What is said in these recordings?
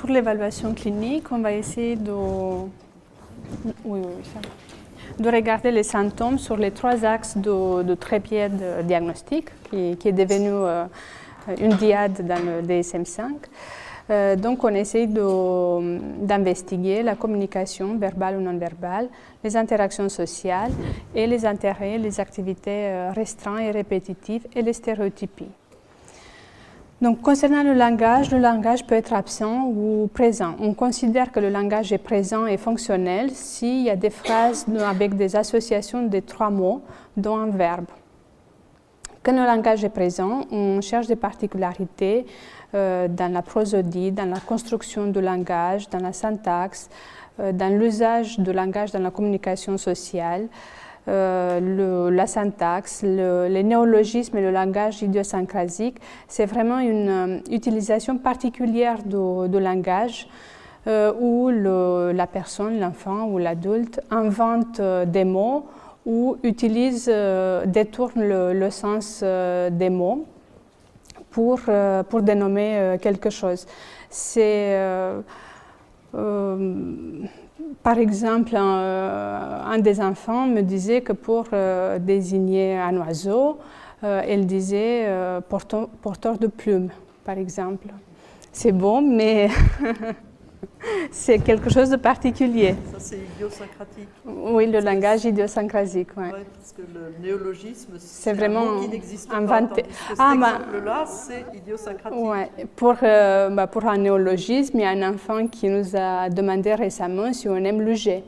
pour l'évaluation clinique, on va essayer de regarder les symptômes sur les 3 axes de trépied diagnostique, qui est devenu une diade dans le DSM-5. Donc, on essaie d'investiguer la communication verbale ou non verbale, les interactions sociales et les intérêts, les activités restreintes et répétitives et les stéréotypies. Donc, concernant le langage peut être absent ou présent. On considère que le langage est présent et fonctionnel s'il y a des phrases avec des associations de 3 mots, dont un verbe. Quand le langage est présent, on cherche des particularités dans la prosodie, dans la construction du langage, dans la syntaxe, dans l'usage du langage dans la communication sociale, la syntaxe, les néologismes et le langage idiosyncrasique. C'est vraiment une utilisation particulière du langage où la personne, l'enfant ou l'adulte invente des mots ou détourne le sens des mots pour dénommer quelque chose. C'est, par exemple, un des enfants me disait que pour désigner un oiseau, elle disait porteur de plumes, par exemple. C'est bon, mais c'est quelque chose de particulier. Ça, c'est idiosyncratique. Oui, le langage idiosyncrasique. Ouais. Ouais, parce que le néologisme, c'est vraiment un mot qui n'existe inventé. Pas. Cet exemple-là, c'est idiosyncratique. Ouais. Pour un néologisme, il y a un enfant qui nous a demandé récemment si on aime luger.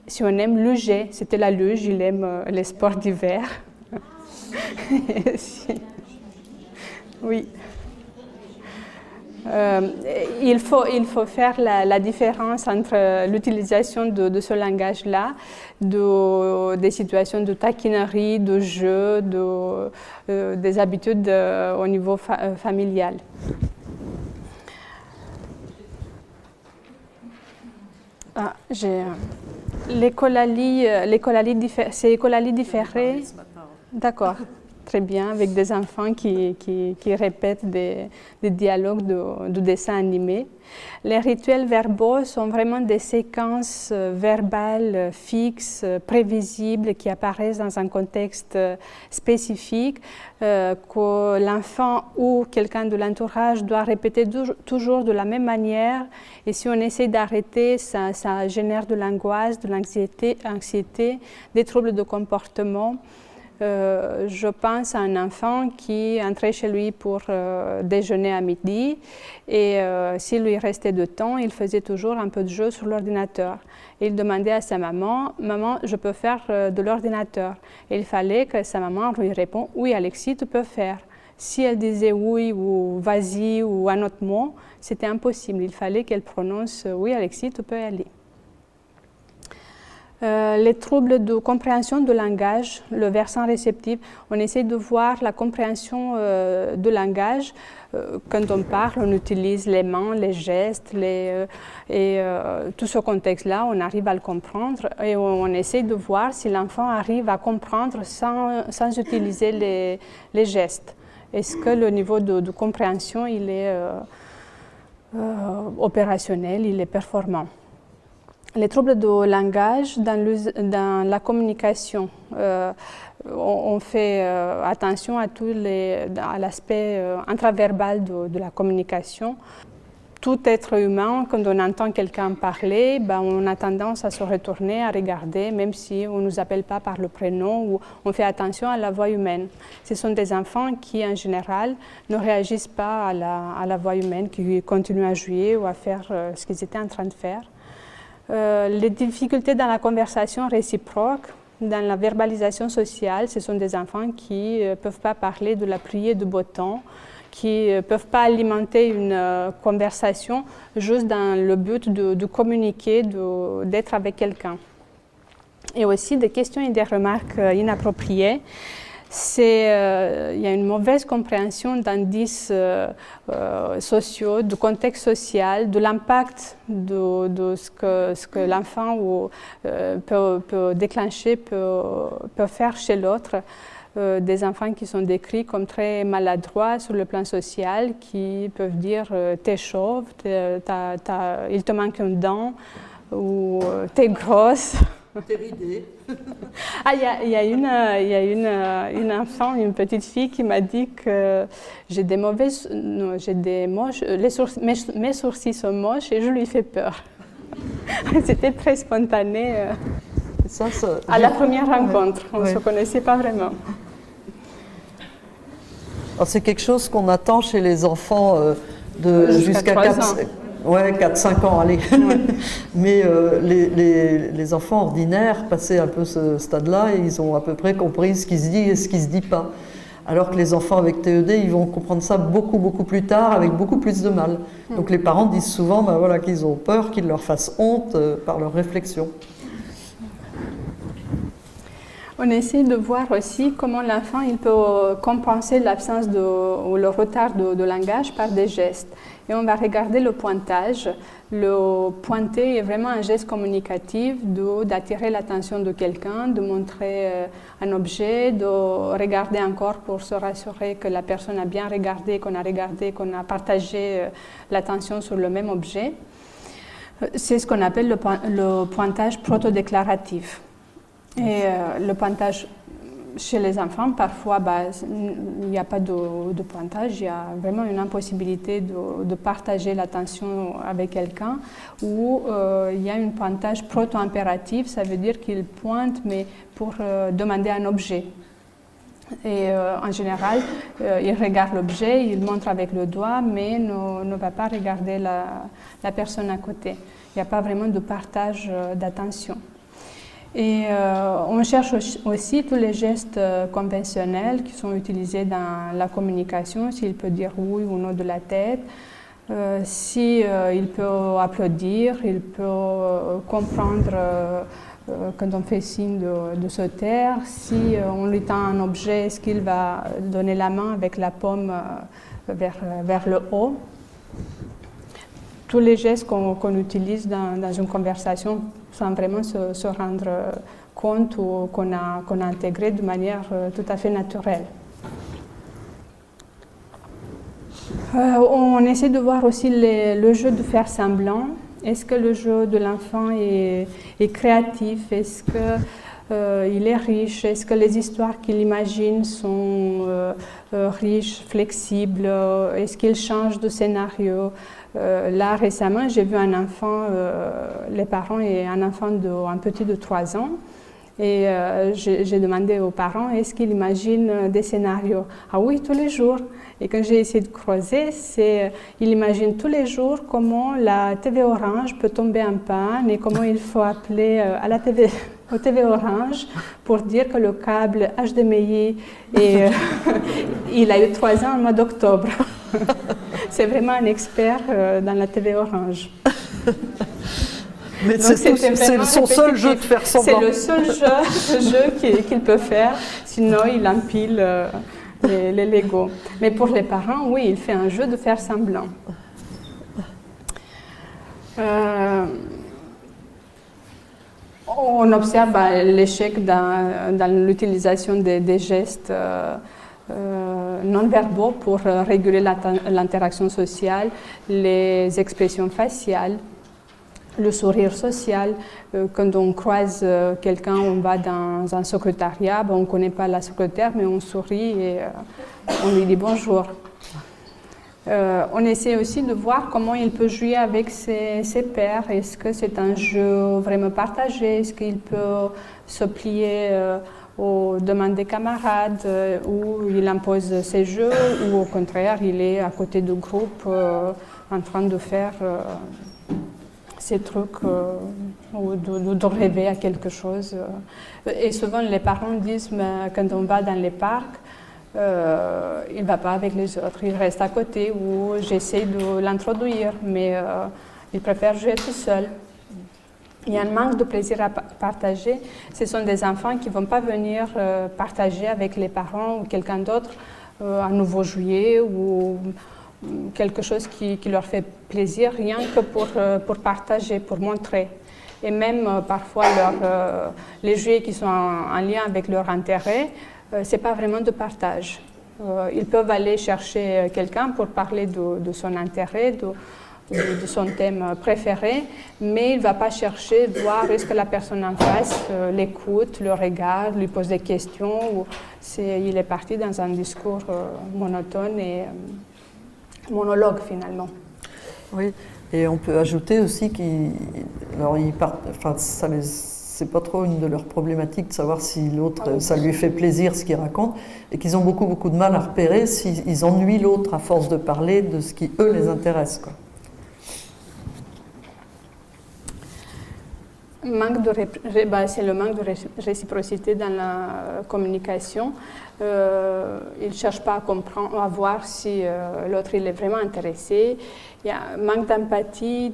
Si on aime luger, c'était la luge, il aime les sports d'hiver. Oui. Il faut faire la différence entre l'utilisation de ce langage-là, des situations de taquinerie, de jeu, des habitudes au niveau familial. C'est écolalie différée. D'accord. Très bien, avec des enfants qui répètent des dialogues de dessins animés. Les rituels verbaux sont vraiment des séquences verbales fixes, prévisibles, qui apparaissent dans un contexte spécifique, que l'enfant ou quelqu'un de l'entourage doit répéter toujours de la même manière. Et si on essaie d'arrêter, ça génère de l'angoisse, de l'anxiété, des troubles de comportement. Je pense à un enfant qui entrait chez lui pour déjeuner à midi et s'il lui restait du temps, il faisait toujours un peu de jeu sur l'ordinateur. Il demandait à sa maman, « Maman, je peux faire de l'ordinateur ?» Et il fallait que sa maman lui réponde, « Oui, Alexis, tu peux faire. » Si elle disait « oui » ou « vas-y » ou un autre mot, c'était impossible. Il fallait qu'elle prononce « Oui, Alexis, tu peux aller. » Les troubles de compréhension du langage, le versant réceptif, on essaie de voir la compréhension du langage. Quand on parle, on utilise les mains, les gestes, tout ce contexte-là, on arrive à le comprendre et on essaie de voir si l'enfant arrive à comprendre sans utiliser les gestes. Est-ce que le niveau de compréhension il est opérationnel, il est performant? Les troubles de langage dans la communication, on fait attention à l'aspect intraverbal de la communication. Tout être humain, quand on entend quelqu'un parler, on a tendance à se retourner, à regarder, même si on ne nous appelle pas par le prénom, ou on fait attention à la voix humaine. Ce sont des enfants qui, en général, ne réagissent pas à la voix humaine, qui continuent à jouer ou à faire ce qu'ils étaient en train de faire. Les difficultés dans la conversation réciproque, dans la verbalisation sociale, ce sont des enfants qui ne peuvent pas parler de la pluie et du beau temps, qui ne peuvent pas alimenter une conversation juste dans le but de communiquer, d'être avec quelqu'un. Et aussi des questions et des remarques inappropriées. Il y a une mauvaise compréhension d'indices sociaux, du contexte social, de l'impact de ce que l'enfant peut déclencher, peut faire chez l'autre. des enfants qui sont décrits comme très maladroits sur le plan social, qui peuvent dire t'es chauve, il te manque une dent, ou t'es grosse. T'es ridée. Ah, il y a une enfant, une petite fille qui m'a dit que j'ai des moches, mes sourcils sont moches et je lui fais peur. C'était très spontané. Ça, à la première rencontre, on ne ouais. se connaissait pas vraiment. C'est quelque chose qu'on attend chez les enfants jusqu'à 4-5 ans, allez. Ouais. Mais les enfants ordinaires, passés un peu ce stade-là, ils ont à peu près compris ce qui se dit et ce qui ne se dit pas. Alors que les enfants avec TED, ils vont comprendre ça beaucoup plus tard, avec beaucoup plus de mal. Donc les parents disent souvent voilà, qu'ils ont peur qu'ils leur fassent honte par leurs réflexions. On essaie de voir aussi comment l'enfant il peut compenser l'absence ou le retard de langage par des gestes. Et on va regarder le pointage. Le pointer est vraiment un geste communicatif d'attirer l'attention de quelqu'un, de montrer un objet, de regarder encore pour se rassurer que la personne a bien regardé, qu'on a partagé l'attention sur le même objet. C'est ce qu'on appelle le pointage protodéclaratif. Et le pointage chez les enfants, parfois, il n'y a pas de pointage, il y a vraiment une impossibilité de partager l'attention avec quelqu'un, ou il y a un pointage proto-impératif, ça veut dire qu'il pointe, mais pour demander un objet. Et en général, il regarde l'objet, il montre avec le doigt, mais ne va pas regarder la personne à côté. Il n'y a pas vraiment de partage d'attention. Et on cherche aussi tous les gestes conventionnels qui sont utilisés dans la communication, s'il peut dire oui ou non de la tête, s'il peut applaudir, il peut comprendre quand on fait signe de se taire, si on lui tend un objet, est-ce qu'il va donner la main avec la paume vers le haut. Tous les gestes qu'on utilise dans une conversation sans vraiment se rendre compte ou qu'on a intégré de manière tout à fait naturelle. On essaie de voir aussi le jeu de faire semblant. Est-ce que le jeu de l'enfant est créatif? Est-ce qu'il est riche? Est-ce que les histoires qu'il imagine sont riches, flexibles? Est-ce qu'il change de scénario? Là, récemment, j'ai vu un enfant, les parents et un enfant un petit de 3 ans. Et j'ai demandé aux parents, est-ce qu'ils imaginent des scénarios? Ah oui, tous les jours. Et quand j'ai essayé de creuser, il imagine tous les jours comment la TV Orange peut tomber en panne et comment il faut appeler au TV Orange pour dire que le câble HDMI, et il a eu 3 ans au mois d'octobre. C'est vraiment un expert dans la TV Orange. Mais c'est son seul jeu de faire semblant. C'est le seul jeu qu'il peut faire, sinon il empile les Lego. Mais pour les parents, oui, il fait un jeu de faire semblant. On observe l'échec dans l'utilisation des gestes non-verbaux pour réguler l'interaction sociale, les expressions faciales, le sourire social. Quand on croise quelqu'un, on va dans un secrétariat, on ne connaît pas la secrétaire, mais on sourit et on lui dit bonjour. On essaie aussi de voir comment il peut jouer avec ses pairs. Est-ce que c'est un jeu vraiment partagé? Est-ce qu'il peut se plier aux demandes des camarades, où il impose ses jeux, ou au contraire, il est à côté du groupe en train de faire ces trucs ou de rêver à quelque chose. Et souvent, les parents disent, mais quand on va dans les parcs, il ne va pas avec les autres, il reste à côté, ou j'essaie de l'introduire, mais il préfère jouer tout seul. Il y a un manque de plaisir à partager. Ce sont des enfants qui ne vont pas venir partager avec les parents ou quelqu'un d'autre un nouveau jouet ou quelque chose qui leur fait plaisir, rien que pour partager, pour montrer. Et même parfois les jouets qui sont en lien avec leur intérêt, ce n'est pas vraiment de partage. Ils peuvent aller chercher quelqu'un pour parler de son intérêt, de son thème préféré, mais il ne va pas chercher voir est-ce que la personne en face l'écoute, le regarde, lui pose des questions, ou il est parti dans un discours monotone et monologue finalement. Oui, et on peut ajouter aussi c'est pas trop une de leurs problématiques de savoir si l'autre, ça lui fait plaisir ce qu'il raconte, et qu'ils ont beaucoup de mal à repérer s'ils ennuient l'autre à force de parler de ce qui, eux, les intéresse, quoi. C'est le manque de réciprocité dans la communication. Ils ne cherchent pas à comprendre, à voir si l'autre il est vraiment intéressé. Il y a un manque d'empathie.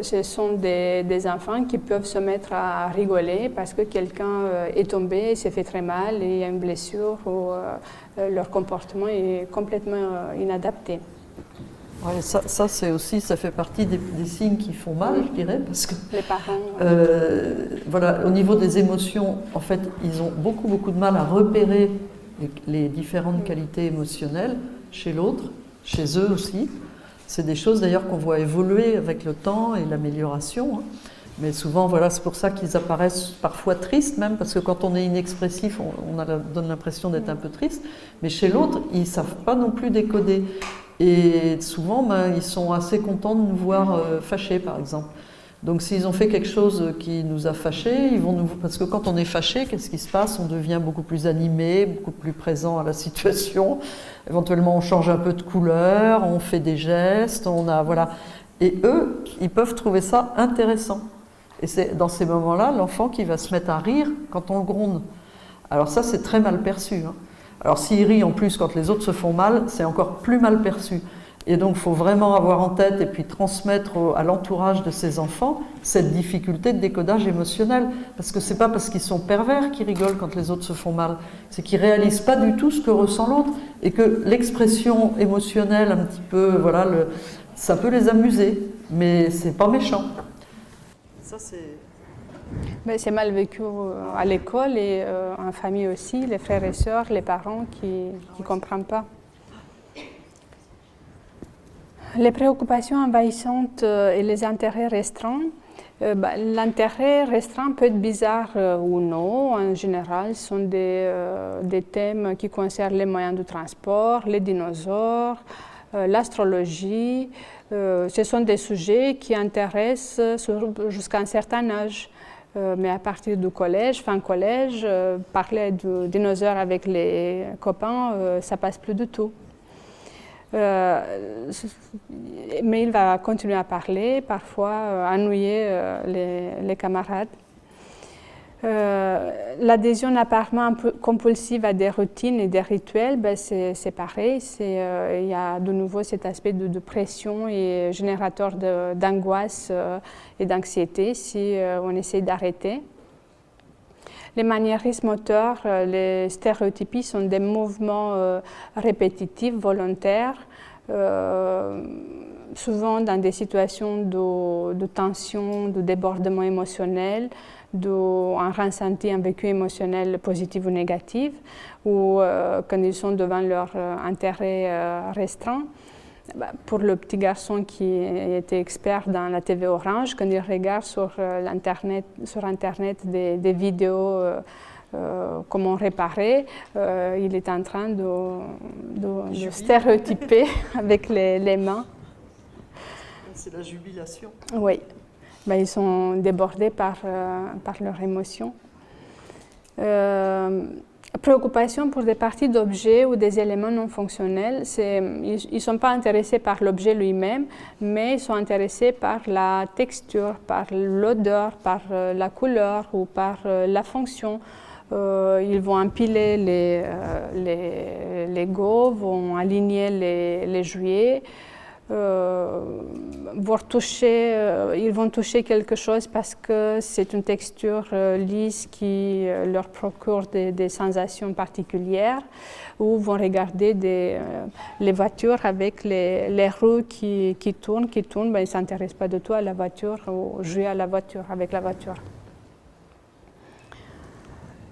Ce sont des enfants qui peuvent se mettre à rigoler parce que quelqu'un est tombé, s'est fait très mal et il y a une blessure ou leur comportement est complètement inadapté. Ouais, ça c'est aussi, ça fait partie des signes qui font mal, je dirais, parce que les parents, voilà, au niveau des émotions, en fait, ils ont beaucoup de mal à repérer les différentes qualités émotionnelles chez l'autre, chez eux aussi. C'est des choses d'ailleurs qu'on voit évoluer avec le temps et l'amélioration. Hein. Mais souvent, voilà, c'est pour ça qu'ils apparaissent parfois tristes même, parce que quand on est inexpressif, on donne l'impression d'être un peu triste. Mais chez l'autre, ils ne savent pas non plus décoder. Et souvent, ils sont assez contents de nous voir fâchés, par exemple. Donc s'ils ont fait quelque chose qui nous a fâchés, ils vont nous... Parce que quand on est fâché, qu'est-ce qui se passe? On devient beaucoup plus animé, beaucoup plus présent à la situation. Éventuellement, on change un peu de couleur, on fait des gestes, voilà. Et eux, ils peuvent trouver ça intéressant. Et c'est dans ces moments-là, l'enfant qui va se mettre à rire quand on le gronde. Alors ça, c'est très mal perçu, hein. Alors s'il rit en plus quand les autres se font mal, c'est encore plus mal perçu. Et donc il faut vraiment avoir en tête et puis transmettre à l'entourage de ces enfants cette difficulté de décodage émotionnel. Parce que c'est pas parce qu'ils sont pervers qu'ils rigolent quand les autres se font mal, c'est qu'ils réalisent pas du tout ce que ressent l'autre et que l'expression émotionnelle un petit peu, voilà, ça peut les amuser, mais c'est pas méchant. Ça c'est... C'est mal vécu à l'école et en famille aussi, les frères et sœurs, les parents qui ne comprennent pas. Les préoccupations envahissantes et les intérêts restreints. L'intérêt restreint peut être bizarre ou non. En général, ce sont des thèmes qui concernent les moyens de transport, les dinosaures, l'astrologie. Ce sont des sujets qui intéressent jusqu'à un certain âge. Mais à partir du collège, fin collège, parler de dinosaures avec les copains, ça passe plus du tout. Mais il va continuer à parler, parfois ennuyer les camarades. L'adhésion apparemment compulsive à des routines et des rituels, c'est pareil. Il y a de nouveau cet aspect de pression et générateur d'angoisse et d'anxiété si on essaie d'arrêter. Les maniérismes moteurs, les stéréotypies sont des mouvements répétitifs, volontaires, souvent dans des situations de tension, de débordement émotionnel, un ressenti, un vécu émotionnel positif ou négatif, ou quand ils sont devant leur intérêt restreint. Pour le petit garçon qui était expert dans la TV Orange, quand il regarde sur Internet des vidéos comment réparer, il est en train de stéréotyper avec les mains. C'est la jubilation. Oui. Ils sont débordés par leurs émotions. Préoccupation pour des parties d'objets ou des éléments non fonctionnels. Ils ne sont pas intéressés par l'objet lui-même, mais ils sont intéressés par la texture, par l'odeur, par la couleur ou par la fonction. Ils vont empiler les Legos, vont aligner les jouets. Ils vont toucher quelque chose parce que c'est une texture lisse qui leur procure des sensations particulières, ou vont regarder les voitures avec les roues qui tournent. Ils ne s'intéressent pas du tout à la voiture ou jouer à la voiture, avec la voiture.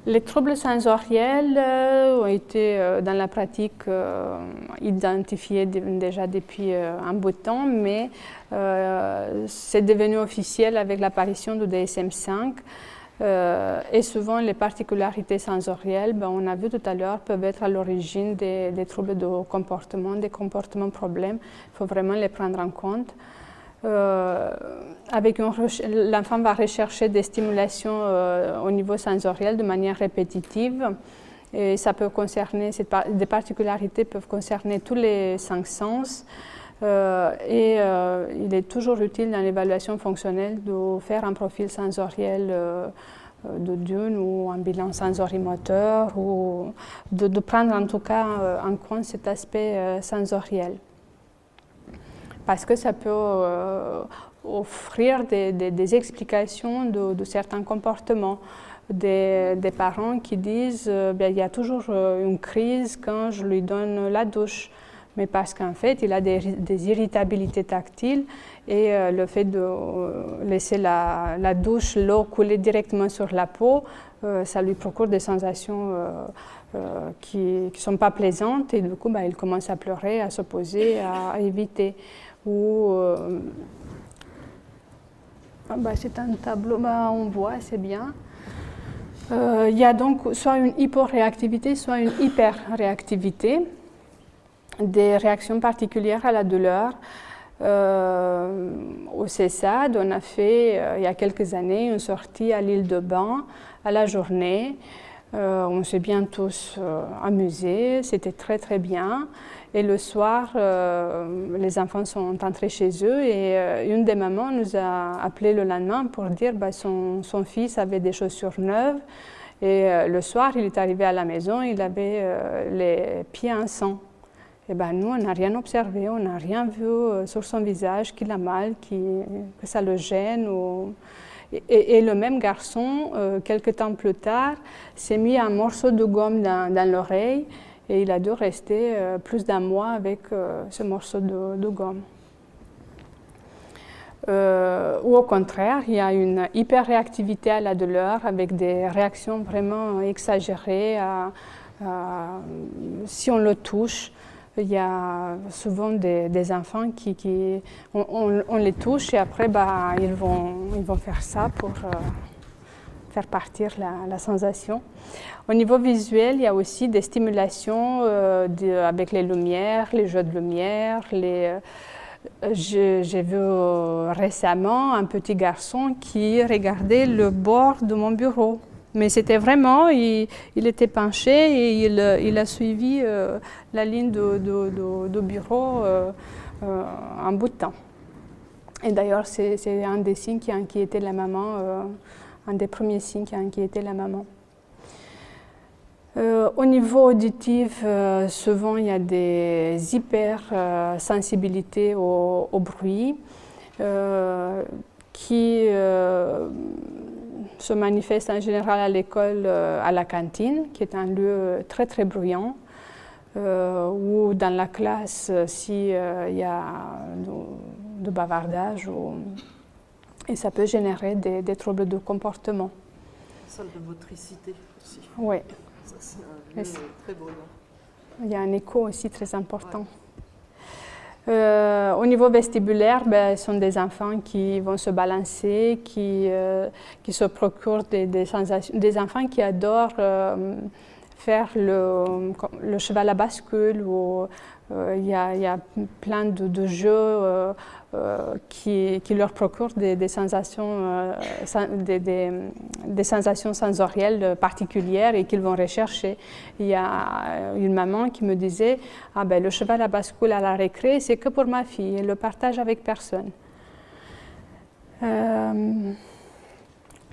Les troubles sensoriels ont été dans la pratique identifiés déjà depuis un bout de temps, mais c'est devenu officiel avec l'apparition du DSM-5. Et souvent, les particularités sensorielles, on a vu tout à l'heure, peuvent être à l'origine des troubles de comportement, des comportements problèmes. Il faut vraiment les prendre en compte. L'enfant va rechercher des stimulations au niveau sensoriel de manière répétitive. Et ça peut concerner, des particularités peuvent concerner tous les 5 sens. Il est toujours utile dans l'évaluation fonctionnelle de faire un profil sensoriel de Dunne ou un bilan sensorimoteur, ou de prendre en tout cas en compte cet aspect sensoriel. Parce que ça peut offrir des explications de certains comportements. Des parents qui disent il y a toujours une crise quand je lui donne la douche. Mais parce qu'en fait, il a des irritabilités tactiles et le fait de laisser la douche, l'eau couler directement sur la peau, ça lui procure des sensations qui ne sont pas plaisantes et du coup, il commence à pleurer, à s'opposer, à éviter. C'est un tableau, on voit, c'est bien. Il y a donc soit une hyporéactivité, soit une hyperréactivité. Des réactions particulières à la douleur. Au CESAD, on a fait il y a quelques années une sortie à l'île de Ban à la journée. On s'est bien tous amusés, c'était très très bien. Et le soir, les enfants sont entrés chez eux et une des mamans nous a appelé le lendemain pour dire que son fils avait des chaussures neuves. Et le soir, il est arrivé à la maison, il avait les pieds en sang. Et nous, on n'a rien observé, on n'a rien vu sur son visage qu'il a mal, que ça le gêne. Et le même garçon, quelques temps plus tard, s'est mis un morceau de gomme dans l'oreille et il a dû rester plus d'1 mois avec ce morceau de gomme. Ou au contraire, il y a une hyperréactivité à la douleur avec des réactions vraiment exagérées si on le touche. Il y a souvent des enfants on les touche et après ils vont faire ça pour faire partir la sensation. Au niveau visuel, il y a aussi des stimulations avec les lumières, les jeux de lumière. J'ai vu récemment un petit garçon qui regardait le bord de mon bureau. Mais c'était vraiment, il était penché et il a suivi la ligne de bureau un bout de temps. Et d'ailleurs, c'est un des signes qui a inquiété la maman, un des premiers signes qui a inquiété la maman. Au niveau auditif, souvent il y a des hypersensibilités au bruit qui se manifestent en général à l'école, à la cantine, qui est un lieu très très bruyant, ou dans la classe s'il y a de bavardage, et ça peut générer des troubles de comportement. Salle de motricité aussi. Oui. Ça, c'est un lieu très beau. Il y a un écho aussi très important. Au niveau vestibulaire, ce sont des enfants qui vont se balancer, qui se procurent des sensations, des enfants qui adorent faire le cheval à bascule. Il y a plein de jeux qui leur procurent des sensations, des sensations sensorielles particulières et qu'ils vont rechercher. Il y a une maman qui me disait « le cheval à bascule à la récré, c'est que pour ma fille, elle le partage avec personne ».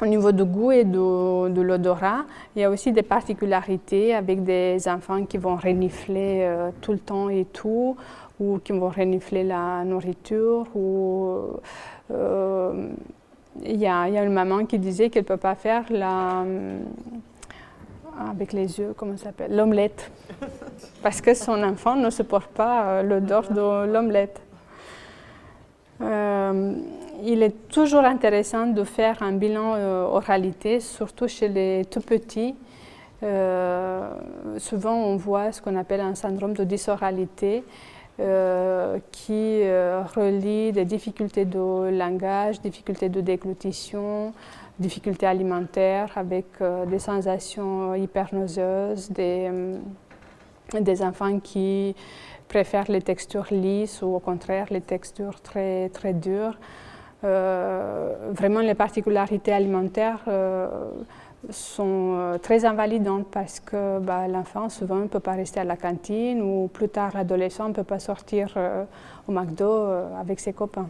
Au niveau du goût et de l'odorat, il y a aussi des particularités avec des enfants qui vont renifler tout le temps et tout, ou qui vont renifler la nourriture. Il y a une maman qui disait qu'elle ne peut pas faire avec les yeux, comment ça s'appelle, l'omelette, parce que son enfant ne supporte pas l'odeur de l'omelette. Il est toujours intéressant de faire un bilan oralité, surtout chez les tout petits, Souvent, on voit ce qu'on appelle un syndrome de dysoralité qui relie des difficultés de langage, difficultés de déglutition, difficultés alimentaires avec des sensations hypernauséeuses, des enfants qui préfèrent les textures lisses ou au contraire les textures très, très dures. Vraiment, les particularités alimentaires sont très invalidantes parce que l'enfant souvent ne peut pas rester à la cantine ou plus tard l'adolescent ne peut pas sortir au McDo avec ses copains.